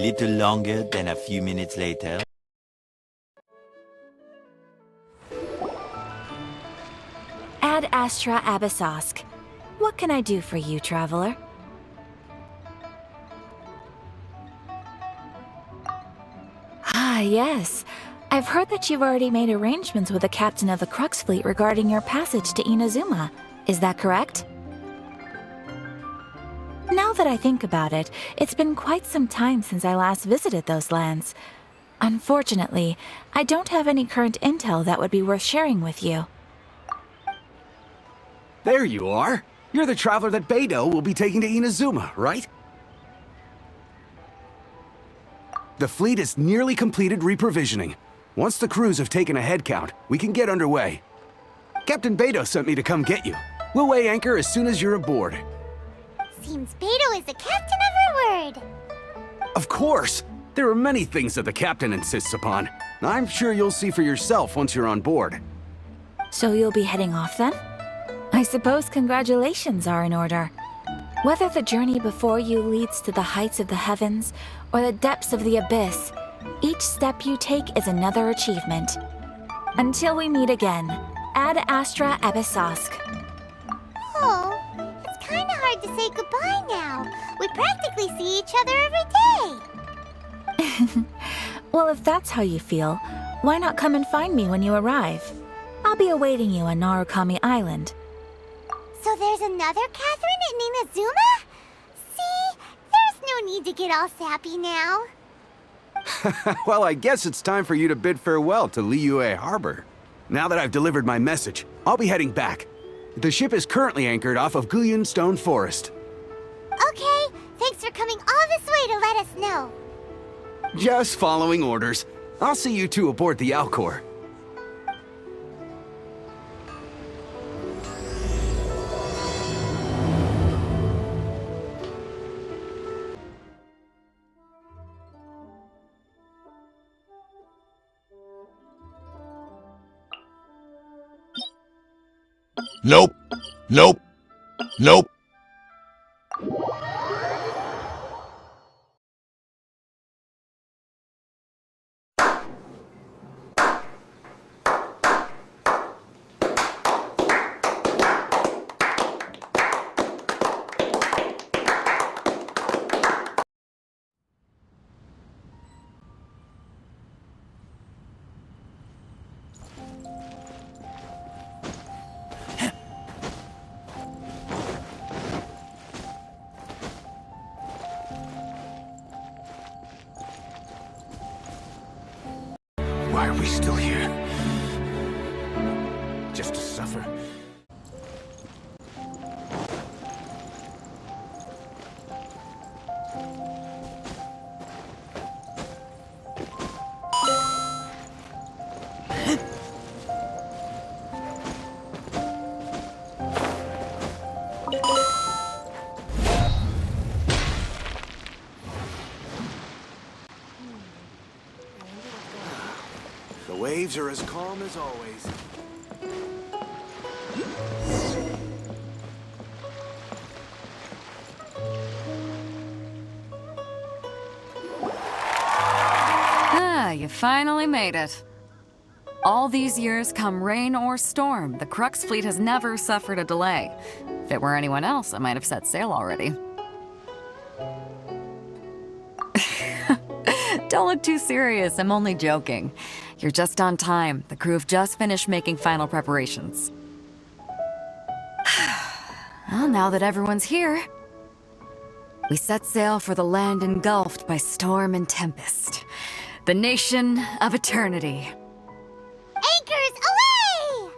little longer than a few minutes later. Ad Astra Abyssosk. What can I do for you, traveler? Ah, yes. I've heard that you've already made arrangements with the captain of the Crux fleet regarding your passage to Inazuma. Is that correct? Now that I think about it, it's been quite some time since I last visited those lands. Unfortunately, I don't have any current intel that would be worth sharing with you. There you are! You're the traveler that Beidou will be taking to Inazuma, right? The fleet is nearly completed reprovisioning. Once the crews have taken a head count, we can get underway. Captain Beidou sent me to come get you. We'll weigh anchor as soon as you're aboard. Seems Beidou is the captain of her word. Of course! There are many things that the captain insists upon. I'm sure you'll see for yourself once you're on board. So you'll be heading off then? I suppose congratulations are in order. Whether the journey before you leads to the heights of the heavens or the depths of the abyss, each step you take is another achievement. Until we meet again, Ad Astra Abyssosk. Oh, it's kinda hard to say goodbye now. We practically see each other every day. Well, if that's how you feel, why not come and find me when you arrive? I'll be awaiting you on Narukami Island. So there's another Catherine in Inazuma? See, there's no need to get all sappy now. Well, I guess it's time for you to bid farewell to Liyue Harbor. Now that I've delivered my message, I'll be heading back. The ship is currently anchored off of Guyun Stone Forest. Okay, thanks for coming all this way to let us know. Just following orders. I'll see you two aboard the Alcor. Nope. Nope. Nope. Why are we still here? Just to suffer? The waves are as calm as always. Ah, you finally made it. All these years, come rain or storm, the Crux fleet has never suffered a delay. If it were anyone else, I might have set sail already. Don't look too serious, I'm only joking. You're just on time. The crew have just finished making final preparations. Well, now that everyone's here, we set sail for the land engulfed by storm and tempest. The nation of eternity. Anchors away!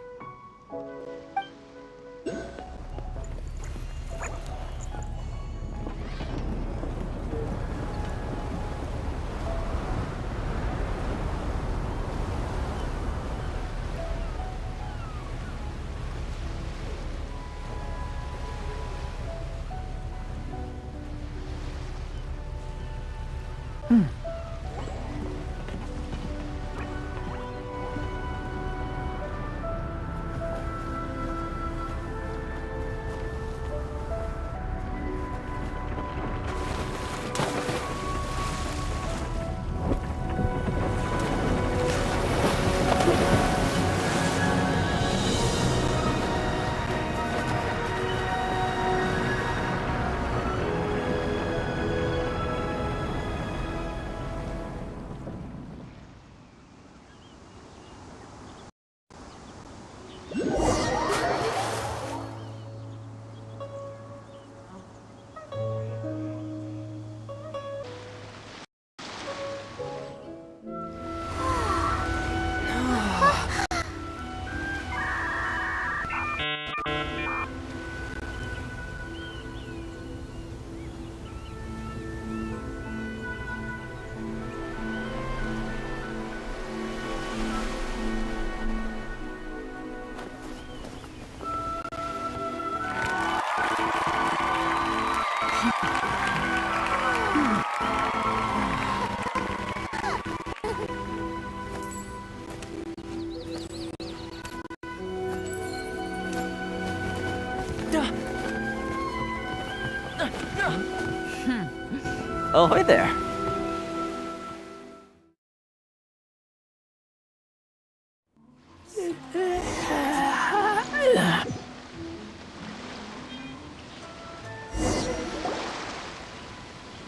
Oh, hi there.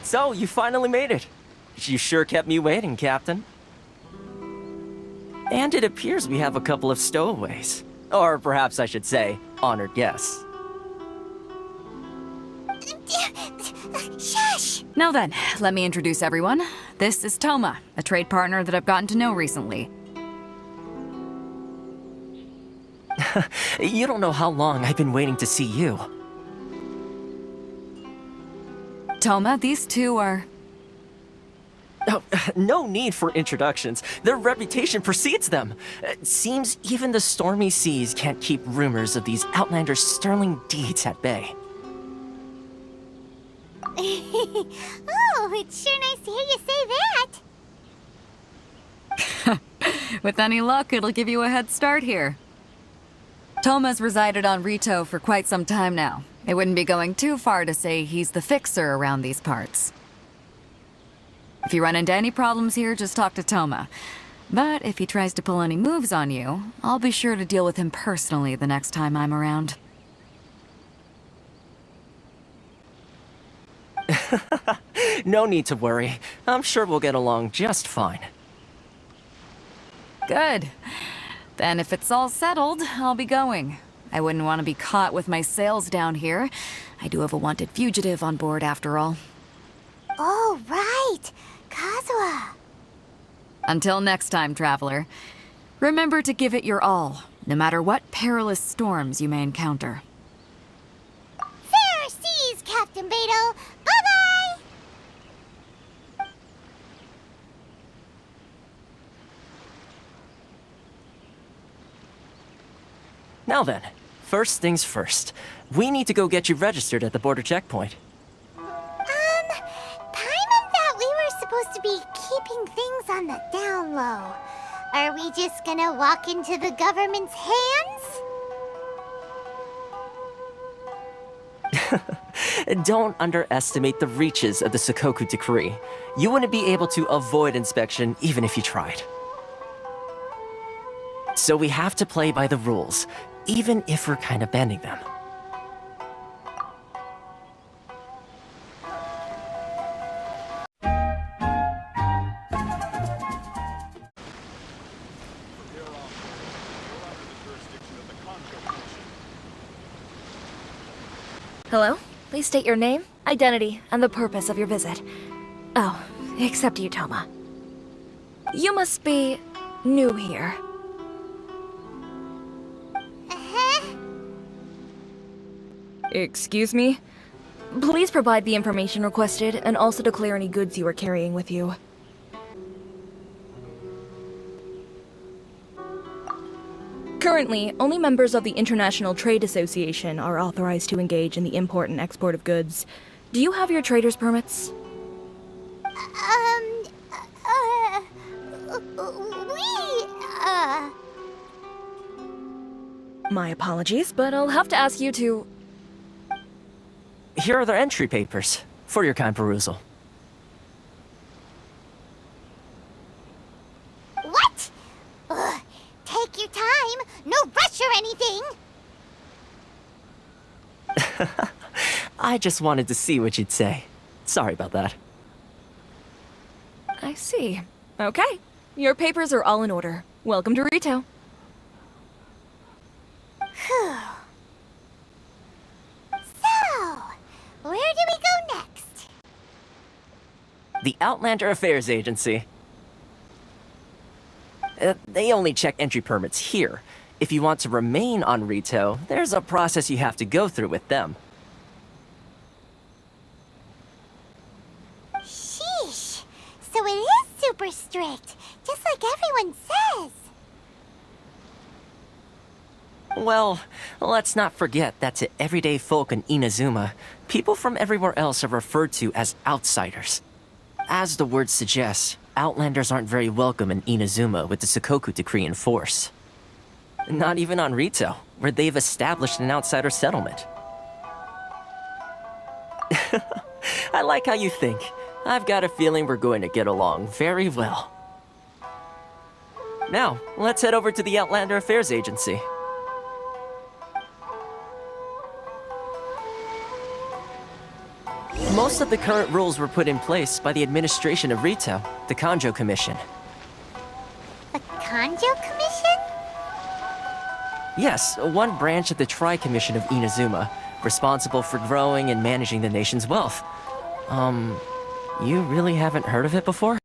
So, you finally made it. You sure kept me waiting, Captain. And it appears we have a couple of stowaways. Or perhaps I should say, honored guests. Shush! Now then, let me introduce everyone. This is Toma, a trade partner that I've gotten to know recently. You don't know how long I've been waiting to see you. Toma, these two are... Oh, no need for introductions. Their reputation precedes them. Seems even the stormy seas can't keep rumors of these Outlanders' sterling deeds at bay. Oh, it's sure nice to hear you say that. With any luck, it'll give you a head start here. Toma's resided on Rito for quite some time now. It wouldn't be going too far to say he's the fixer around these parts. If you run into any problems here, just talk to Toma. But if he tries to pull any moves on you, I'll be sure to deal with him personally the next time I'm around. No need to worry. I'm sure we'll get along just fine. Good. Then if it's all settled, I'll be going. I wouldn't want to be caught with my sails down here. I do have a wanted fugitive on board after all. Oh, right. Kazuha. Until next time, traveler. Remember to give it your all, no matter what perilous storms you may encounter. Fair seas, Captain Beto. Bye-bye! Now then, first things first. We need to go get you registered at the border checkpoint. Paimon thought we were supposed to be keeping things on the down low. Are we just gonna walk into the government's hands? Don't underestimate the reaches of the Sakoku Decree. You wouldn't be able to avoid inspection even if you tried. So we have to play by the rules, even if we're kind of bending them. Hello? Please state your name, identity, and the purpose of your visit. Oh, except you, Toma. You must be new here. Excuse me? Please provide the information requested and also declare any goods you are carrying with you. Currently, only members of the International Trade Association are authorized to engage in the import and export of goods. Do you have your trader's permits? My apologies, but I'll have to ask you to... Here are the entry papers, for your kind perusal. What? Ugh, take your time. No rush or anything. I just wanted to see what you'd say. Sorry about that. I see. Okay. Your papers are all in order. Welcome to Rito. Whew. So, where do we go next? The Outlander Affairs Agency. They only check entry permits here. If you want to remain on Rito, there's a process you have to go through with them. Sheesh. So it is super strict, just like everyone says. Well, let's not forget that to everyday folk in Inazuma, people from everywhere else are referred to as outsiders. As the word suggests, Outlanders aren't very welcome in Inazuma with the Sakoku Decree in force. Not even on Rito, where they've established an outsider settlement. I like how you think. I've got a feeling we're going to get along very well. Now, let's head over to the Outlander Affairs Agency. Most of the current rules were put in place by the administration of Rito, the Kanjo Commission. The Kanjo Commission? Yes, one branch of the Tri-Commission of Inazuma, responsible for growing and managing the nation's wealth. You really haven't heard of it before?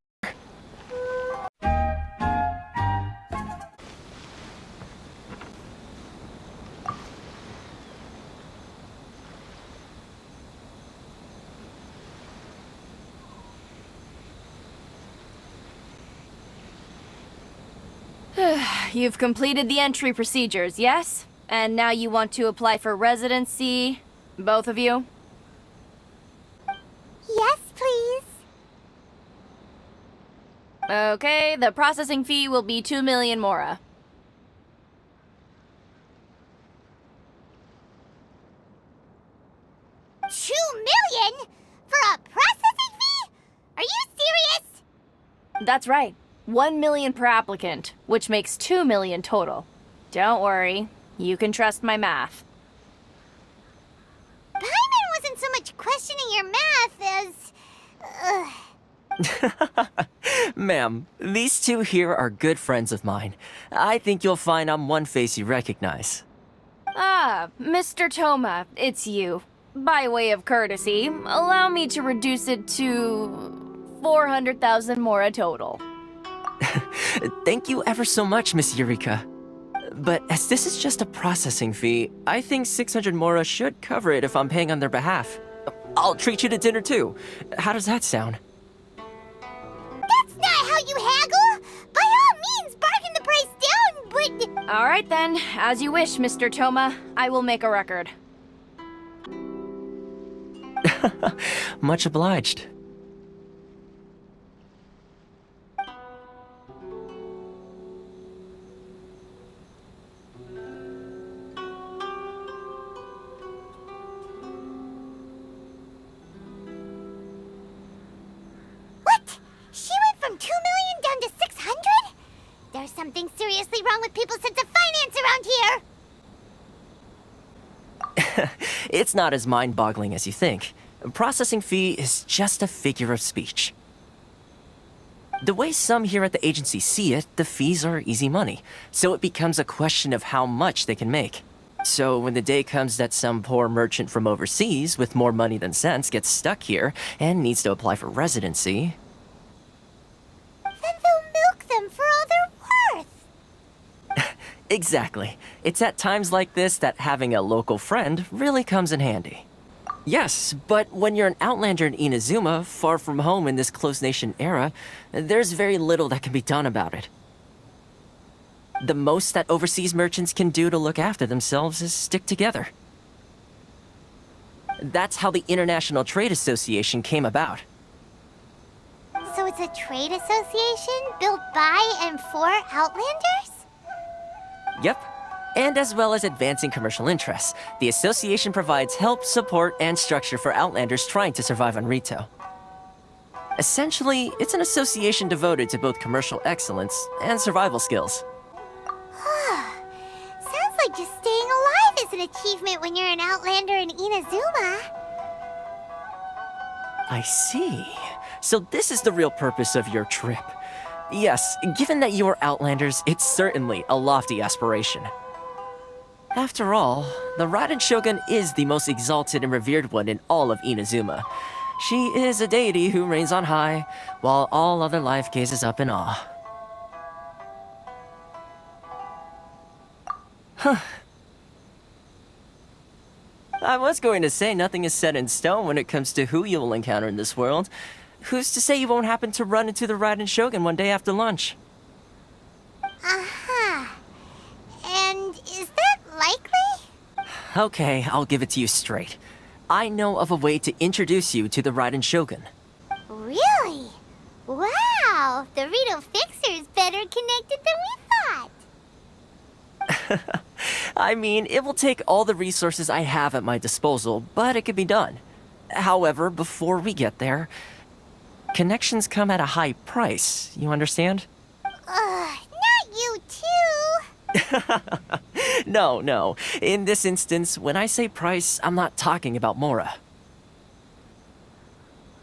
You've completed the entry procedures, yes? And now you want to apply for residency? Both of you? Yes, please. Okay, the processing fee will be 2 million mora. $2 million? For a processing fee? Are you serious? That's right. 1 million per applicant, which makes 2 million total. Don't worry, you can trust my math. Paimon wasn't so much questioning your math as... Ma'am, these two here are good friends of mine. I think you'll find I'm one face you recognize. Ah, Mr. Toma, it's you. By way of courtesy, allow me to reduce it to 400,000 mora total. Thank you ever so much, Miss Eureka. But as this is just a processing fee, I think 600 mora should cover it if I'm paying on their behalf. I'll treat you to dinner too. How does that sound? That's not how you haggle! By all means, bargain the price down, but... All right then, as you wish, Mr. Toma. I will make a record. Much obliged. What? She went from 2 million down to 600? There's something seriously wrong with people's sense of finance around here! It's not as mind-boggling as you think. A processing fee is just a figure of speech. The way some here at the agency see it, the fees are easy money, so it becomes a question of how much they can make. So when the day comes that some poor merchant from overseas with more money than sense gets stuck here and needs to apply for residency... Then they'll milk them for all they're worth! Exactly. It's at times like this that having a local friend really comes in handy. Yes, but when you're an outlander in Inazuma, far from home in this close nation era, there's very little that can be done about it. The most that overseas merchants can do to look after themselves is stick together. That's how the International Trade Association came about. So it's a trade association built by and for Outlanders? Yep. And as well as advancing commercial interests, the association provides help, support, and structure for Outlanders trying to survive on Rito. Essentially, it's an association devoted to both commercial excellence and survival skills. Sounds like just staying alive is an achievement when you're an Outlander in Inazuma. I see. So this is the real purpose of your trip. Yes, given that you are Outlanders, it's certainly a lofty aspiration. After all, the Raiden Shogun is the most exalted and revered one in all of Inazuma. She is a deity who reigns on high, while all other life gazes up in awe. I was going to say nothing is set in stone when it comes to who you will encounter in this world. Who's to say you won't happen to run into the Raiden Shogun one day after lunch? Uh-huh. And is that likely? Okay, I'll give it to you straight. I know of a way to introduce you to the Raiden Shogun. Really? Wow! The Rito Fixer's better connected than we thought. I mean, it will take all the resources I have at my disposal, but it can be done. However, before we get there, connections come at a high price, you understand? Not you too! No. In this instance, when I say price, I'm not talking about Mora.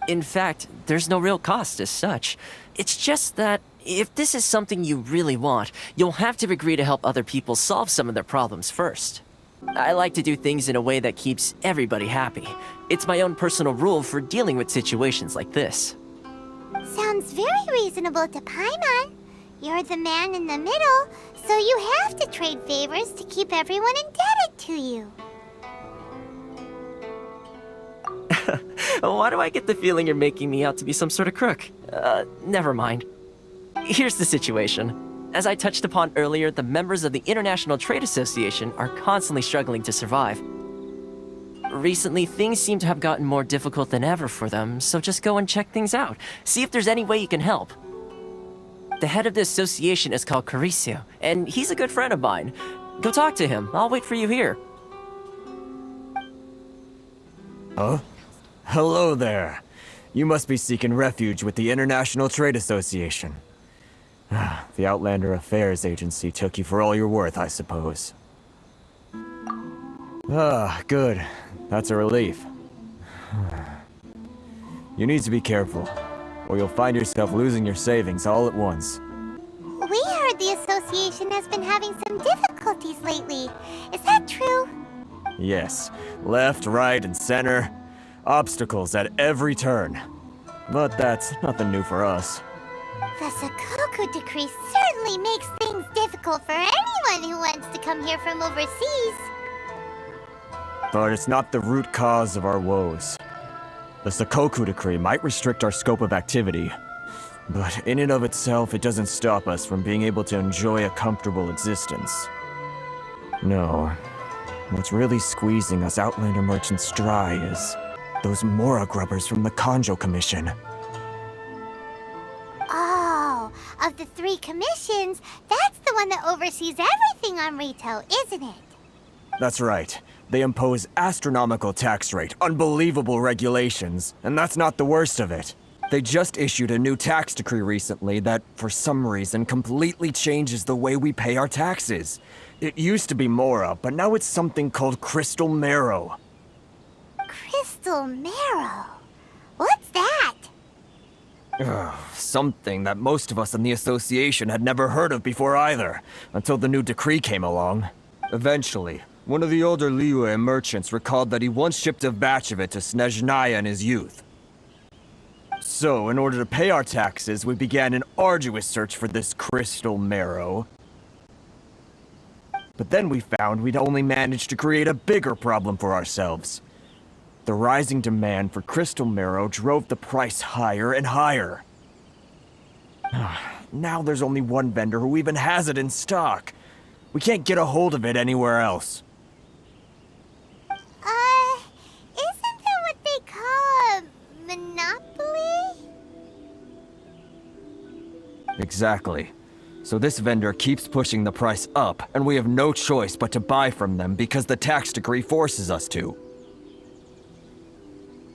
In fact, there's no real cost as such. It's just that if this is something you really want, you'll have to agree to help other people solve some of their problems first. I like to do things in a way that keeps everybody happy. It's my own personal rule for dealing with situations like this. Sounds very reasonable to Paimon. You're the man in the middle, so you have to trade favors to keep everyone indebted to you. Why do I get the feeling you're making me out to be some sort of crook? Never mind. Here's the situation. As I touched upon earlier, the members of the International Trade Association are constantly struggling to survive. Recently, things seem to have gotten more difficult than ever for them, so just go and check things out. See if there's any way you can help. The head of the association is called Caricio, and he's a good friend of mine. Go talk to him. I'll wait for you here. Huh? Hello there. You must be seeking refuge with the International Trade Association. The Outlander Affairs Agency took you for all you're worth, I suppose. Good. That's a relief. You need to be careful, or you'll find yourself losing your savings all at once. We heard the association has been having some difficulties lately. Is that true? Yes. Left, right, and center. Obstacles at every turn. But that's nothing new for us. The Sakoku decree certainly makes things difficult for anyone who wants to come here from overseas. But it's not the root cause of our woes. The Sakoku decree might restrict our scope of activity, but in and of itself, it doesn't stop us from being able to enjoy a comfortable existence. No. What's really squeezing us Outlander merchants dry is those Mora grubbers from the Kanjo Commission. Oh, of the 3 commissions, that's the one that oversees everything on Rito, isn't it? That's right. They impose astronomical tax rate, unbelievable regulations, and that's not the worst of it. They just issued a new tax decree recently that, for some reason, completely changes the way we pay our taxes. It used to be Mora, but now it's something called Crystal Marrow. Crystal Marrow? What's that? Something that most of us in the association had never heard of before either, until the new decree came along. Eventually, one of the older Liyue merchants recalled that he once shipped a batch of it to Snezhnaya in his youth. So, in order to pay our taxes, we began an arduous search for this Crystal Marrow. But then we found we'd only managed to create a bigger problem for ourselves. The rising demand for Crystal Marrow drove the price higher and higher. Now there's only one vendor who even has it in stock. We can't get a hold of it anywhere else. Isn't that what they call a monopoly? Exactly. So this vendor keeps pushing the price up, and we have no choice but to buy from them because the tax decree forces us to.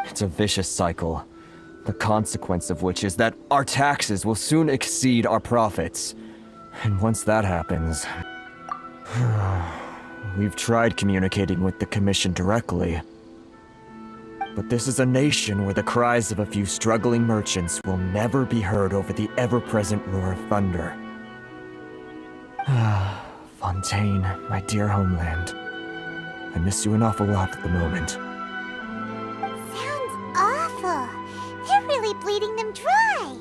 It's a vicious cycle, the consequence of which is that our taxes will soon exceed our profits. And once that happens... We've tried communicating with the Commission directly. But this is a nation where the cries of a few struggling merchants will never be heard over the ever-present roar of thunder. Fontaine, my dear homeland. I miss you an awful lot at the moment. Sounds awful. They're really bleeding them dry.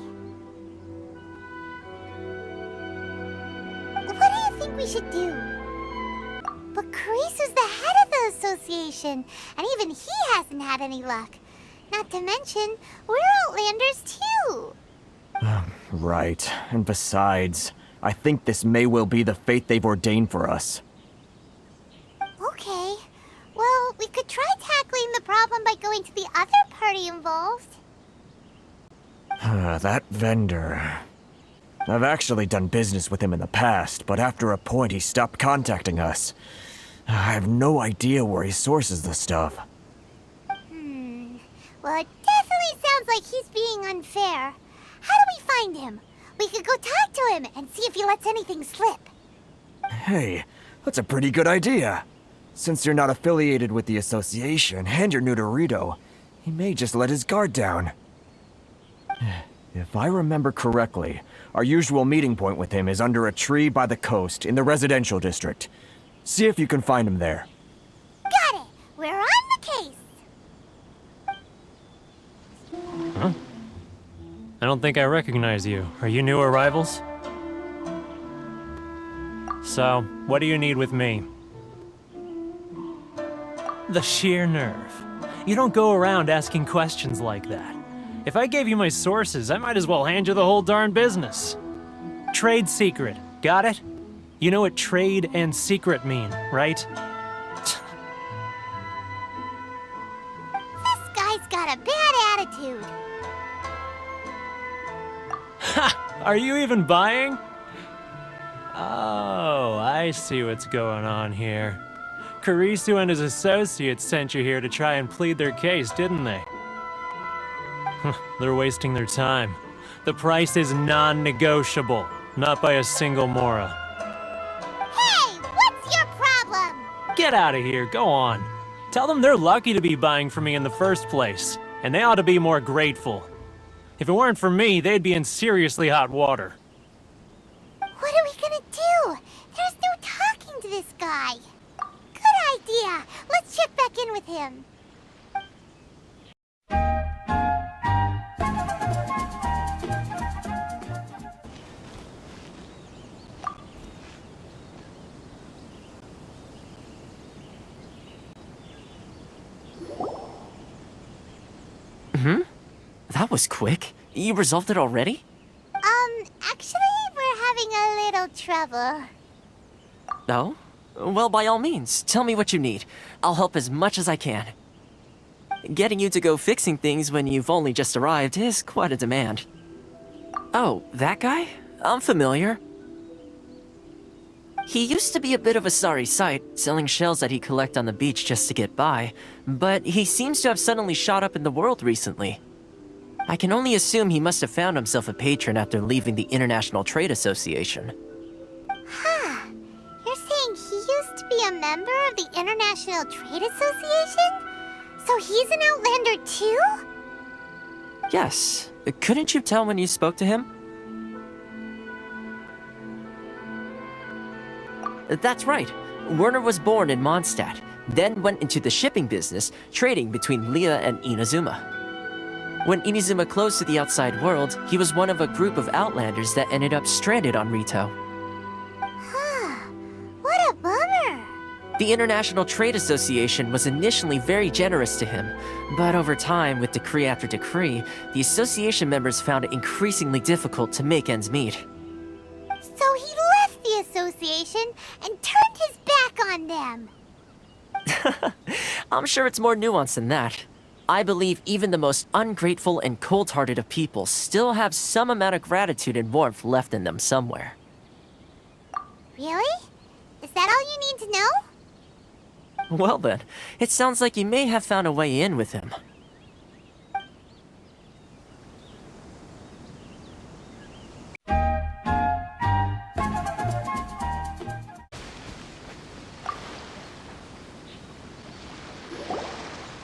What do you think we should do? potion, and even he hasn't had any luck. Not to mention, we're Outlanders too. Right. And besides, I think this may well be the fate they've ordained for us. Okay. Well, we could try tackling the problem by going to the other party involved. That vendor... I've actually done business with him in the past, but after a point he stopped contacting us. I have no idea where he sources the stuff. Well, it definitely sounds like he's being unfair. How do we find him? We could go talk to him and see if he lets anything slip. Hey, that's a pretty good idea. Since you're not affiliated with the association and you're new to Rito, he may just let his guard down. If I remember correctly, our usual meeting point with him is under a tree by the coast in the residential district. See if you can find him there. Got it! We're on the case! Huh? I don't think I recognize you. Are you new arrivals? So, what do you need with me? The sheer nerve. You don't go around asking questions like that. If I gave you my sources, I might as well hand you the whole darn business. Trade secret, got it? You know what trade and secret mean, right? This guy's got a bad attitude. Ha! Are you even buying? Oh, I see what's going on here. Kurisu and his associates sent you here to try and plead their case, didn't they? They're wasting their time. The price is non-negotiable, not by a single Mora. Hey, what's your problem? Get out of here, go on. Tell them they're lucky to be buying from me in the first place, and they ought to be more grateful. If it weren't for me, they'd be in seriously hot water. What are we gonna do? There's no talking to this guy. Good idea. Let's check back in with him. That was quick. You resolved it already? Actually, we're having a little trouble. Oh? Well, by all means, tell me what you need. I'll help as much as I can. Getting you to go fixing things when you've only just arrived is quite a demand. Oh, that guy? I'm familiar. He used to be a bit of a sorry sight, selling shells that he'd collect on the beach just to get by, but he seems to have suddenly shot up in the world recently. I can only assume he must have found himself a patron after leaving the International Trade Association. Huh. You're saying he used to be a member of the International Trade Association? So he's an Outlander too? Yes. Couldn't you tell when you spoke to him? That's right. Werner was born in Mondstadt, then went into the shipping business, trading between Leah and Inazuma. When Inazuma closed to the outside world, he was one of a group of Outlanders that ended up stranded on Rito. What a bummer! The International Trade Association was initially very generous to him, but over time, with decree after decree, the association members found it increasingly difficult to make ends meet. So he left the association and turned his back on them. I'm sure it's more nuanced than that. I believe even the most ungrateful and cold-hearted of people still have some amount of gratitude and warmth left in them somewhere. Really? Is that all you need to know? Well then, it sounds like you may have found a way in with him.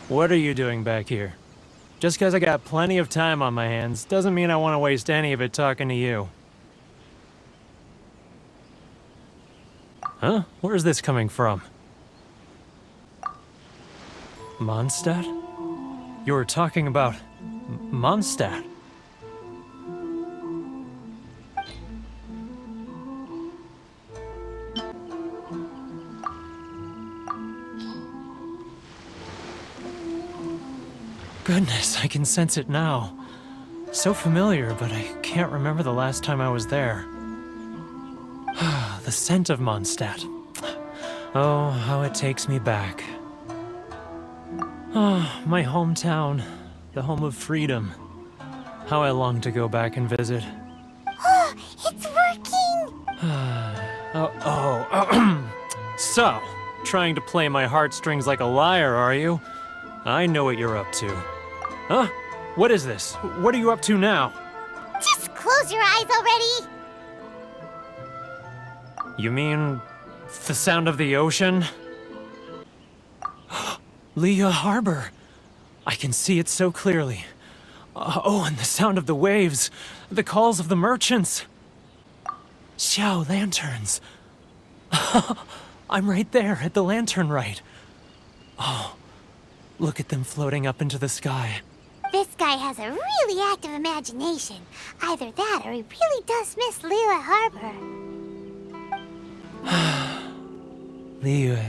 What are you doing back here? Just because I got plenty of time on my hands doesn't mean I want to waste any of it talking to you. Huh? Where's this coming from? Mondstadt? You were talking about Mondstadt. Goodness, I can sense it now. So familiar, but I can't remember the last time I was there. The scent of Mondstadt. Oh, how it takes me back. Oh, my hometown, the home of freedom. How I long to go back and visit. Oh, it's working! So, trying to play my heartstrings like a liar, are you? I know what you're up to. Huh? What is this? What are you up to now? Just close your eyes already! You mean the sound of the ocean? Leah Harbor. I can see it so clearly. Oh, and the sound of the waves. The calls of the merchants. Xiao lanterns. I'm right there at the lantern right. Oh, look at them floating up into the sky. This guy has a really active imagination. Either that or he really does miss Liyue Harbor. Liyue.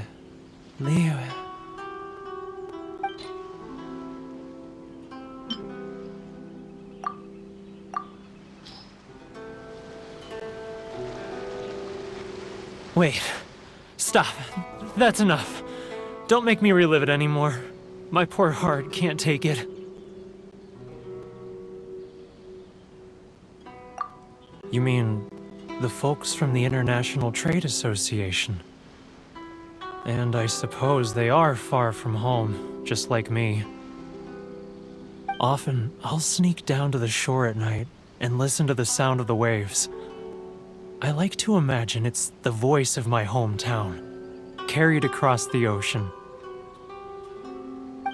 Wait. Stop. That's enough. Don't make me relive it anymore. My poor heart can't take it. You mean the folks from the International Trade Association? And I suppose they are far from home, just like me. Often, I'll sneak down to the shore at night and listen to the sound of the waves. I like to imagine it's the voice of my hometown, carried across the ocean.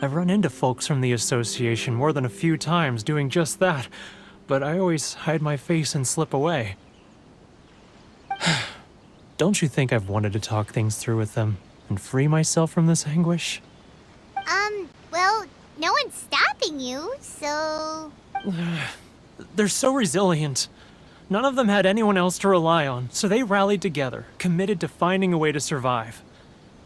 I've run into folks from the association more than a few times doing just that, but I always hide my face and slip away. Don't you think I've wanted to talk things through with them and free myself from this anguish? Well, no one's stopping you, so... They're so resilient. None of them had anyone else to rely on, so they rallied together, committed to finding a way to survive.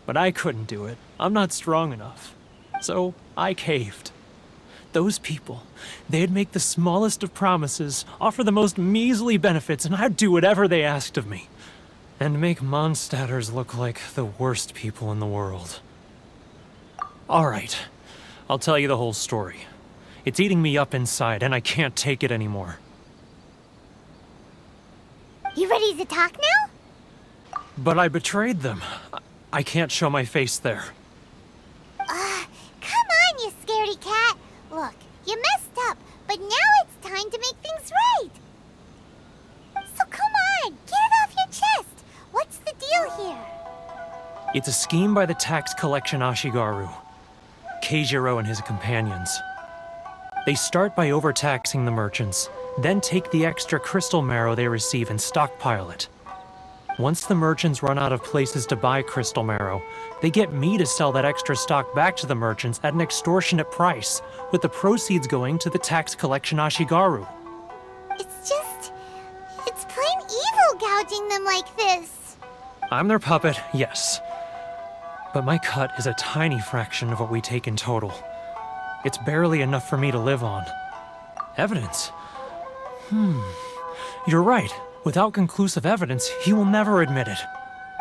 But I couldn't do it. I'm not strong enough. So I caved. Those people, they'd make the smallest of promises, offer the most measly benefits, and I'd do whatever they asked of me. And make Mondstadters look like the worst people in the world. Alright, I'll tell you the whole story. It's eating me up inside, and I can't take it anymore. You ready to talk now? But I betrayed them. I can't show my face there. Come on, you scaredy cat. Look, you messed up, but now it's time to make things right. So come on, get it off your chest. What's the deal here? It's a scheme by the tax collection Ashigaru, Keijiro and his companions. They start by overtaxing the merchants, then take the extra crystal marrow they receive and stockpile it. Once the merchants run out of places to buy crystal marrow, they get me to sell that extra stock back to the merchants at an extortionate price, with the proceeds going to the tax collection Ashigaru. It's plain evil gouging them like this. I'm their puppet, yes. But my cut is a tiny fraction of what we take in total. It's barely enough for me to live on. Evidence? You're right. Without conclusive evidence, he will never admit it.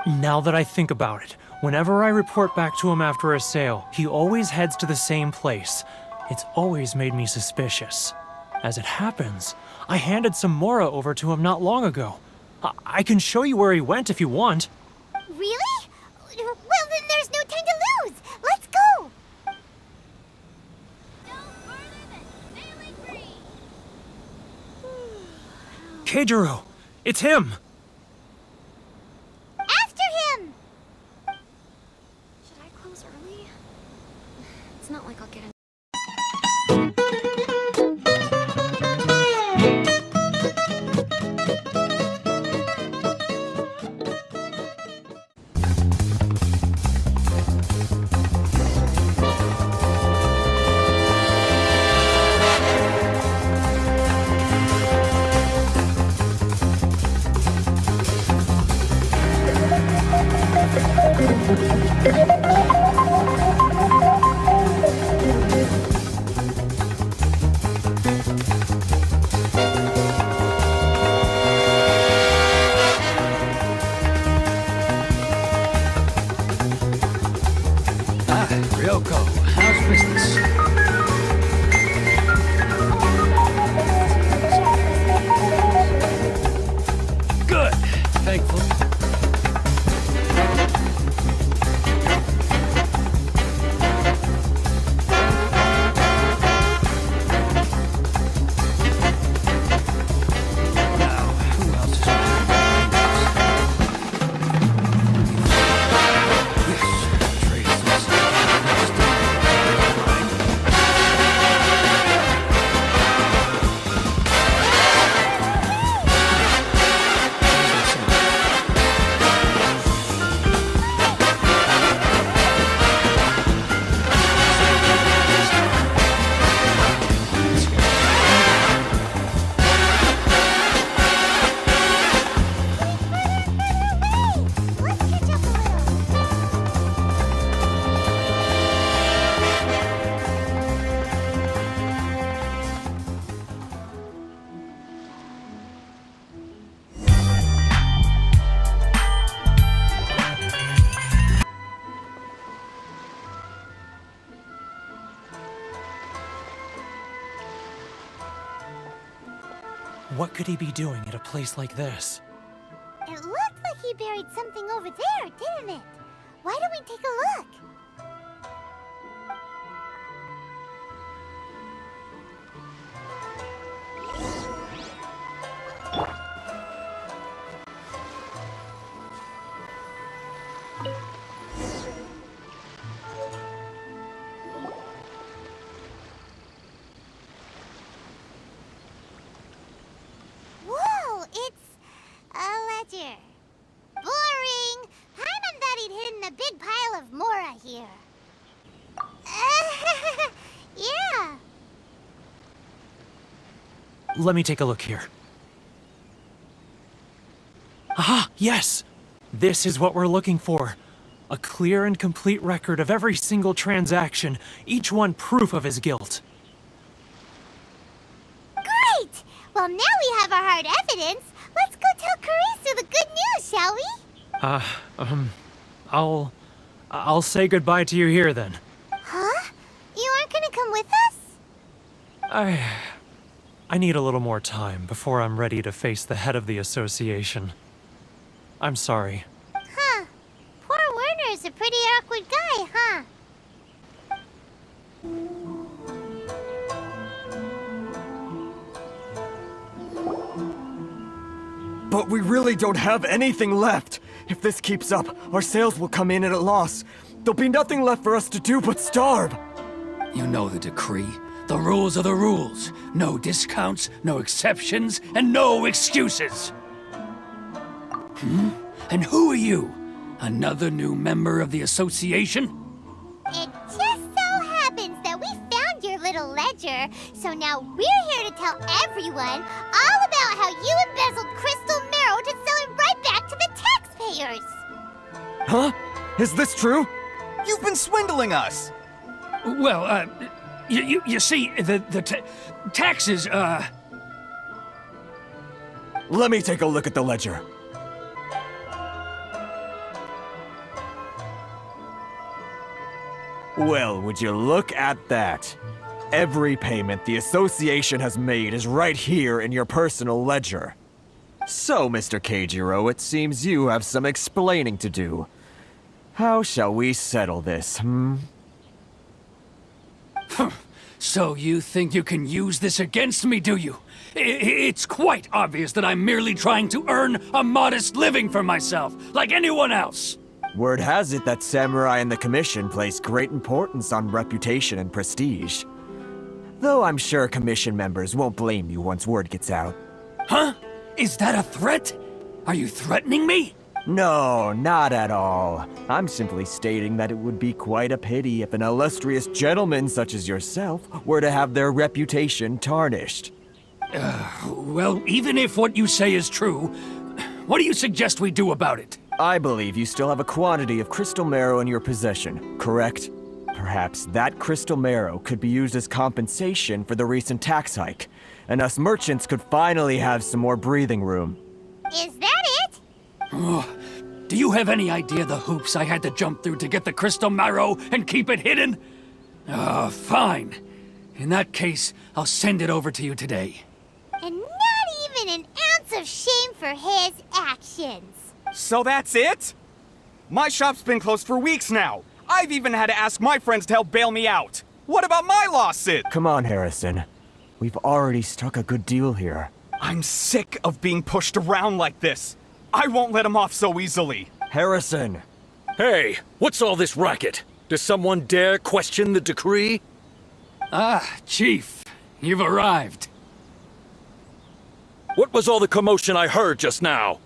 Now that I think about it, whenever I report back to him after a sale, he always heads to the same place. It's always made me suspicious. As it happens, I handed some Mora over to him not long ago. I can show you where he went if you want. Really? Well, then there's no time to lose. Let's go. Keijiro! It's him! After him! Should I close early? It's not like I'll get in. Ryoko, how's business? Good. Thankful. What could he be doing at a place like this? It looked like he buried something over there, didn't it? Why don't we take a look? Whoa, it's a ledger. Boring! Paimon thought he'd hidden a big pile of Mora here. Yeah. Let me take a look here. Aha! Yes! This is what we're looking for. A clear and complete record of every single transaction, each one proof of his guilt. Great! Well, now we have our hard evidence. Let's go tell Karisu the good news, shall we? I'll say goodbye to you here then. Huh? You aren't gonna come with us? I need a little more time before I'm ready to face the head of the association. I'm sorry. Huh. Poor Werner's a pretty awkward guy, huh? But we really don't have anything left. If this keeps up, our sales will come in at a loss. There'll be nothing left for us to do but starve. You know the decree. The rules are the rules. No discounts, no exceptions, and no excuses. And who are you? Another new member of the association? It just so happens that we found your little ledger, so now we're here to tell everyone all about how you embezzled crystal marrow to sell it right back to the taxpayers. Huh? Is this true? You've been swindling us! Well, you see, the taxes, Let me take a look at the ledger. Well, would you look at that? Every payment the association has made is right here in your personal ledger. So, Mr. Keijiro, it seems you have some explaining to do. How shall we settle this, So you think you can use this against me, do you? It's quite obvious that I'm merely trying to earn a modest living for myself, like anyone else. Word has it that Samurai and the Commission place great importance on reputation and prestige. Though I'm sure Commission members won't blame you once word gets out. Huh? Is that a threat? Are you threatening me? No, not at all. I'm simply stating that it would be quite a pity if an illustrious gentleman such as yourself were to have their reputation tarnished. Well, even if what you say is true, what do you suggest we do about it? I believe you still have a quantity of crystal marrow in your possession, correct? Perhaps that crystal marrow could be used as compensation for the recent tax hike, and us merchants could finally have some more breathing room. Is that it? Do you have any idea the hoops I had to jump through to get the crystal marrow and keep it hidden? Fine. In that case, I'll send it over to you today. And not even an ounce of shame for his actions. So that's it? My shop's been closed for weeks now. I've even had to ask my friends to help bail me out. What about my lost Sid? Come on, Harrison. We've already struck a good deal here. I'm sick of being pushed around like this. I won't let him off so easily. Harrison! Hey, what's all this racket? Does someone dare question the decree? Ah, Chief, you've arrived. What was all the commotion I heard just now?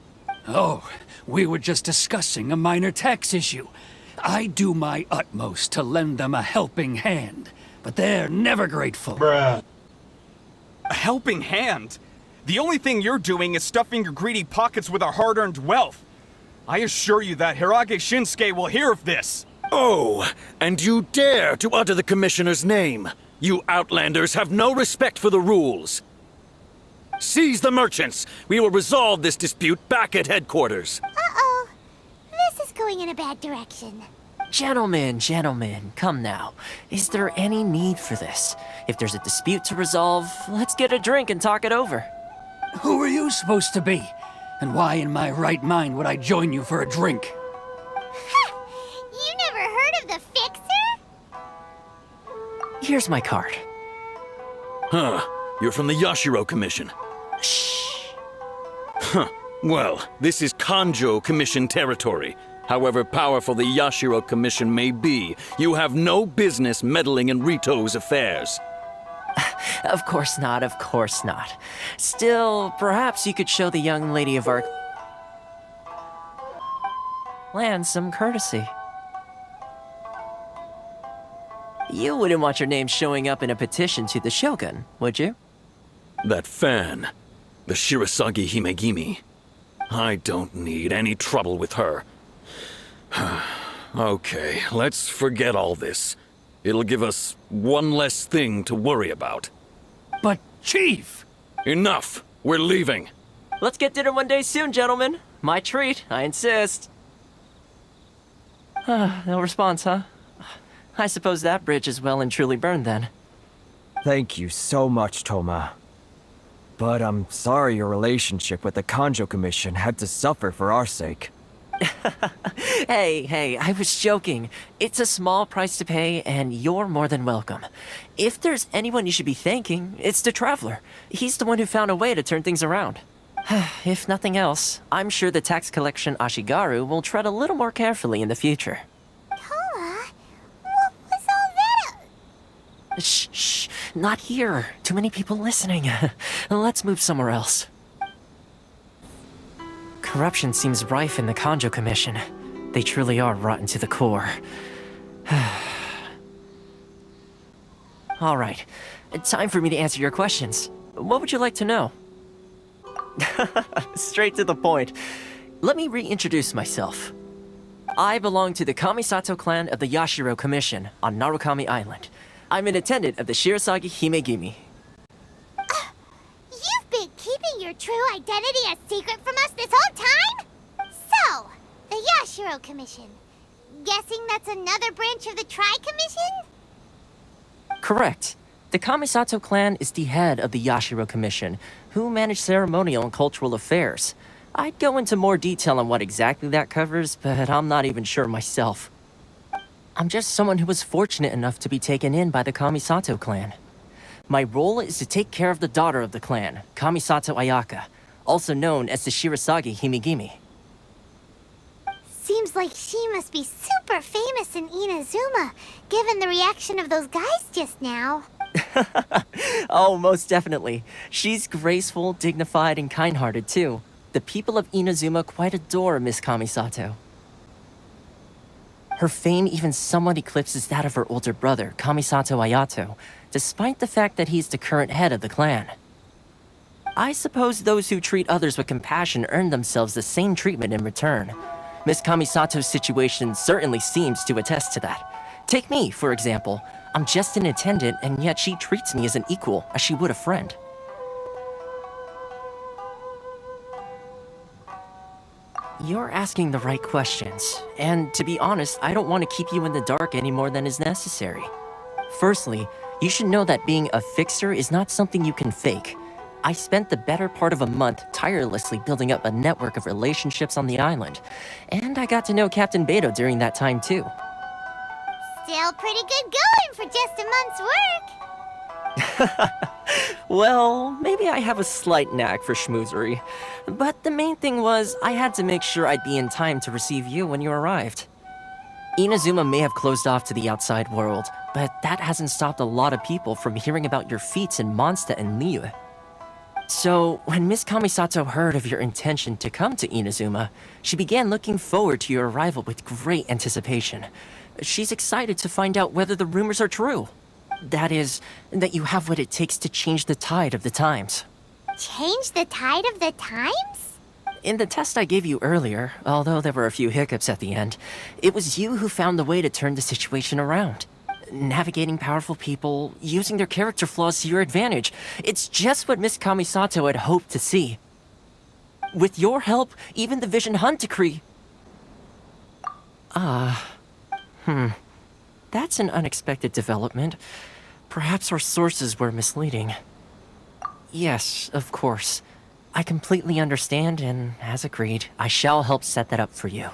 Oh, we were just discussing a minor tax issue. I do my utmost to lend them a helping hand, but they're never grateful. A helping hand? The only thing you're doing is stuffing your greedy pockets with our hard-earned wealth. I assure you that Hirage Shinsuke will hear of this. Oh, and you dare to utter the Commissioner's name. You Outlanders have no respect for the rules. Seize the merchants. We will resolve this dispute back at headquarters. Uh-oh. This is going in a bad direction. Gentlemen, come now. Is there any need for this? If there's a dispute to resolve, let's get a drink and talk it over. Who are you supposed to be? And why in my right mind would I join you for a drink? Ha! You never heard of the Fixer? Here's my card. Huh. You're from the Yashiro Commission. Shh. Huh. Well, this is Kanjo Commission territory. However powerful the Yashiro Commission may be, you have no business meddling in Rito's affairs. Of course not. Still, perhaps you could show the young lady of our land some courtesy. You wouldn't want your name showing up in a petition to the Shogun, would you? That fan, the Shirasagi Himegimi. I don't need any trouble with her. Okay, let's forget all this. It'll give us one less thing to worry about. But, Chief! Enough! We're leaving. Let's get dinner one day soon, gentlemen. My treat, I insist. No response, huh? I suppose that bridge is well and truly burned then. Thank you so much, Toma. But I'm sorry your relationship with the Kanjo Commission had to suffer for our sake. Hey, I was joking. It's a small price to pay, and you're more than welcome. If there's anyone you should be thanking, it's the Traveler. He's the one who found a way to turn things around. If nothing else, I'm sure the tax collection Ashigaru will tread a little more carefully in the future. Toma, what was all that? Shh, not here. Too many people listening. Let's move somewhere else. Corruption seems rife in the Kanjo Commission. They truly are rotten to the core. All right, time for me to answer your questions. What would you like to know? Straight to the point. Let me reintroduce myself. I belong to the Kamisato clan of the Yashiro Commission on Narukami Island. I'm an attendant of the Shirasagi Himegimi. You've been keeping your true identity a secret from us this whole time? So, the Yashiro Commission. Guessing that's another branch of the Tri-Commission? Correct. The Kamisato clan is the head of the Yashiro Commission, who manage ceremonial and cultural affairs. I'd go into more detail on what exactly that covers, but I'm not even sure myself. I'm just someone who was fortunate enough to be taken in by the Kamisato clan. My role is to take care of the daughter of the clan, Kamisato Ayaka, also known as the Shirasagi Himegimi. Seems like she must be super famous in Inazuma, given the reaction of those guys just now. Oh, most definitely. She's graceful, dignified, and kind-hearted too. The people of Inazuma quite adore Miss Kamisato. Her fame even somewhat eclipses that of her older brother, Kamisato Ayato, despite the fact that he's the current head of the clan. I suppose those who treat others with compassion earn themselves the same treatment in return. Miss Kamisato's situation certainly seems to attest to that. Take me, for example. I'm just an attendant, and yet she treats me as an equal, as she would a friend. You're asking the right questions. And to be honest, I don't want to keep you in the dark any more than is necessary. Firstly, you should know that being a fixer is not something you can fake. I spent the better part of a month tirelessly building up a network of relationships on the island. And I got to know Captain Beto during that time too. Still pretty good going for just a month's work. Well, maybe I have a slight knack for schmoozery. But the main thing was, I had to make sure I'd be in time to receive you when you arrived. Inazuma may have closed off to the outside world, but that hasn't stopped a lot of people from hearing about your feats in Mondstadt and Liyue. So, when Miss Kamisato heard of your intention to come to Inazuma, she began looking forward to your arrival with great anticipation. She's excited to find out whether the rumors are true. That is, that you have what it takes to change the tide of the times. Change the tide of the times? In the test I gave you earlier, although there were a few hiccups at the end, it was you who found the way to turn the situation around. Navigating powerful people, using their character flaws to your advantage. It's just what Miss Kamisato had hoped to see. With your help, even the Vision Hunt Decree... That's an unexpected development. Perhaps our sources were misleading. Yes, of course. I completely understand, and as agreed, I shall help set that up for you.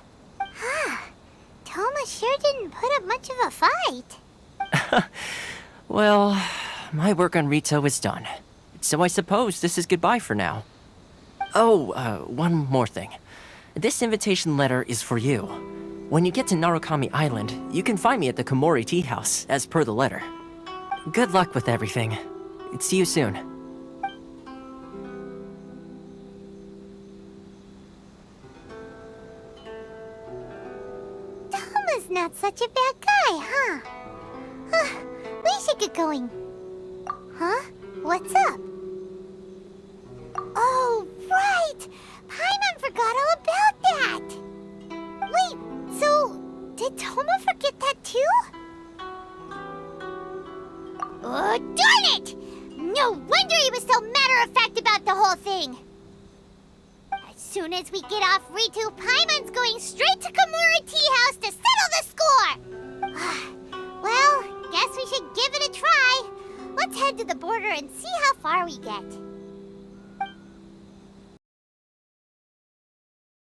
Toma sure didn't put up much of a fight. Well, my work on Rito is done. So I suppose this is goodbye for now. Oh, one more thing. This invitation letter is for you. When you get to Narukami Island, you can find me at the Komori Tea House, as per the letter. Good luck with everything. See you soon. Toma's not such a bad guy, huh? We should get going. Huh? What's up? Oh, right! Paimon forgot all about that! Wait, so did Toma forget that too? Oh, darn it! No wonder he was so matter-of-fact about the whole thing! As soon as we get off Ritu, Paimon's going straight to Komori Tea House to settle the score! Well, guess we should give it a try. Let's head to the border and see how far we get.